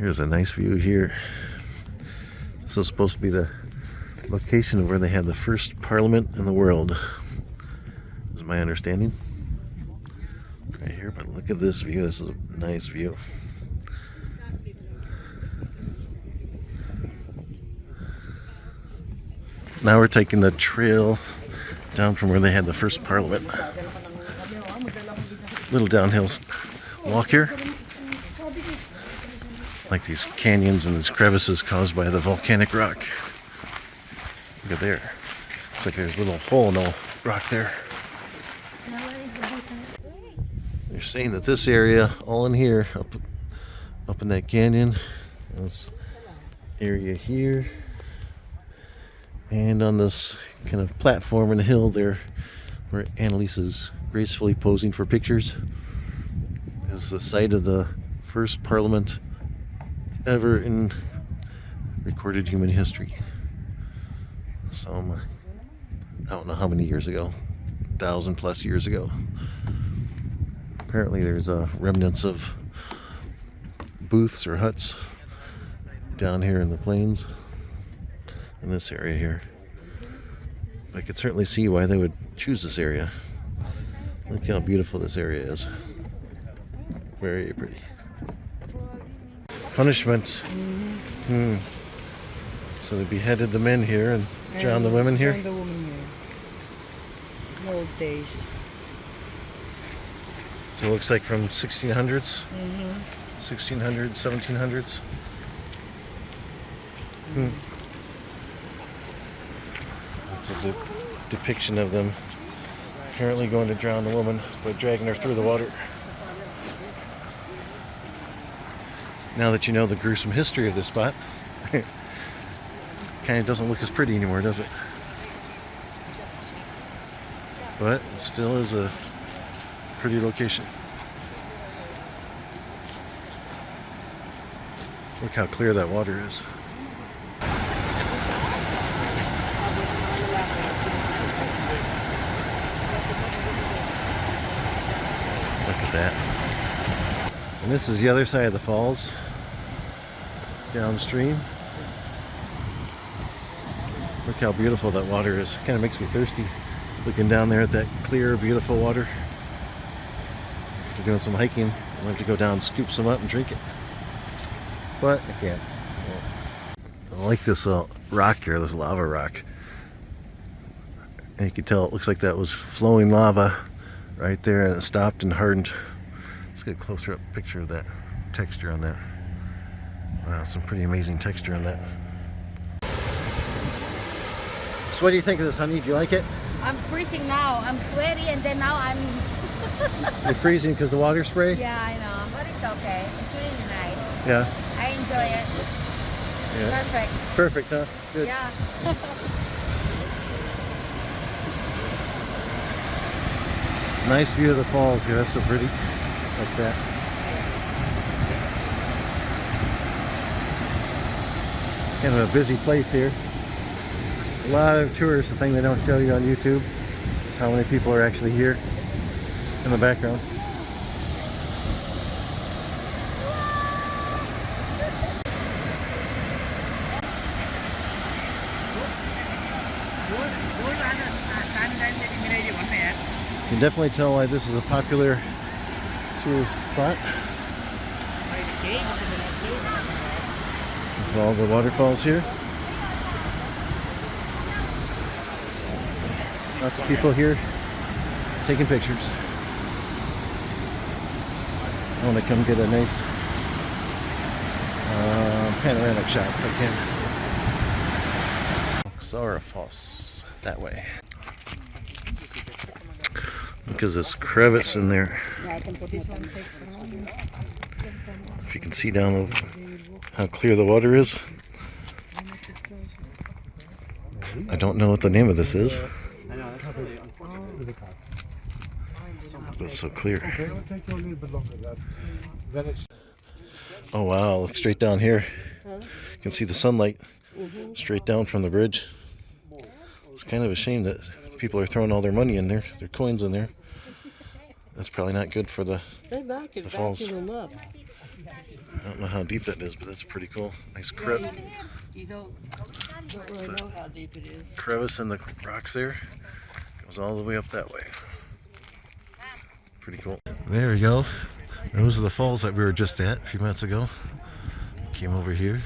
Here's a nice view here. This is supposed to be the location of where they had the first parliament in the world, is my understanding. Right here, but look at this view. This is a nice view. Now we're taking the trail down from where they had the first parliament. Little downhill walk here. Like these canyons and these crevices caused by the volcanic rock. Look at there. It's like there's a little hole in the rock there. They're saying that this area, all in here, up in that canyon, this area here, and on this kind of platform in the hill there, where Annalisa's gracefully posing for pictures, is the site of the first parliament ever in recorded human history. So, I don't know how many years ago, 1,000+ years ago. Apparently there's remnants of booths or huts down here in the plains, in this area here. I could certainly see why they would choose this area. Look how beautiful this area is. Very pretty. Punishment. So they beheaded the men here and drowned the women here? Drowned the women here. In old days. So it looks like from 1600s? 1600s, 1700s? It's a depiction of them apparently going to drown the woman by dragging her through the water. Now that you know the gruesome history of this spot, kind of doesn't look as pretty anymore, does it? But it still is a pretty location. Look how clear that water is. Look at that. And this is the other side of the falls, downstream. Look how beautiful that water is. Kind of makes me thirsty looking down there at that clear, beautiful water. After doing some hiking, I'll have to go down, scoop some up and drink it. But I can't. I like this rock here, this lava rock. And you can tell it looks like that was flowing lava right there, and it stopped and hardened. Let's get a closer up picture of that texture on that. Wow, some pretty amazing texture on that. So what do you think of this, honey? Do you like it? I'm freezing now. I'm sweaty, and then now I'm... You're freezing because the water spray? Yeah, I know, but it's okay. It's really nice. Yeah. I enjoy it. Yeah. It's perfect. Perfect, huh? Good. Yeah. Nice view of the falls here. That's so pretty. Like that. Kind of a busy place here. A lot of tourists. The thing they don't show you on YouTube is how many people are actually here in the background. You can definitely tell why this is a popular tourist spot. With all the waterfalls here. Lots of people here taking pictures. I want to come get a nice panoramic shot if I can. Öxarárfoss, that way. Look at this crevice in there. If you can see down how clear the water is. I don't know what the name of this is, but it's so clear. Oh wow, look straight down here. You can see the sunlight straight down from the bridge. It's kind of a shame that people are throwing all their money in there, their coins in there. That's probably not good for the falls. I don't know how deep that is, but that's pretty cool. Nice crevice You don't really know how deep it is. in the rocks there. Goes all the way up that way. Pretty cool. There we go. Those are the falls that we were just at a few minutes ago. Came over here.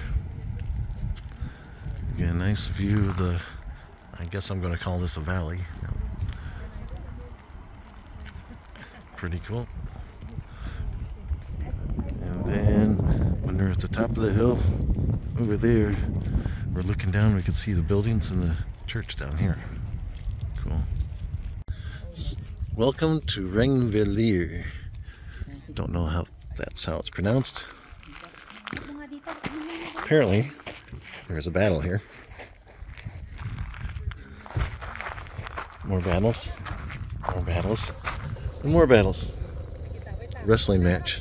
Get a nice view of the, I guess I'm going to call this a valley. Pretty cool. And then when we're at the top of the hill over there, we're looking down, we can see the buildings and the church down here. Cool. Welcome to Ringvellir. Don't know how that's how it's pronounced. Apparently, there's a battle here. More battles. More battles. And more battles. Wrestling match.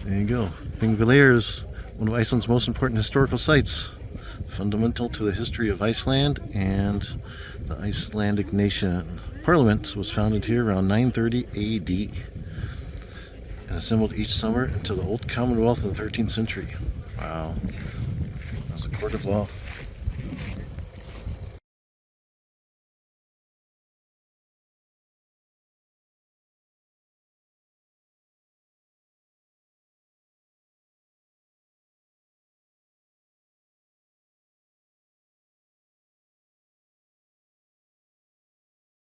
There you go. Ringvellir is one of Iceland's most important historical sites, fundamental to the history of Iceland and the Icelandic nation. Parliament was founded here around 930 AD and assembled each summer into the Old Commonwealth in the 13th century. Wow. That was a court of law.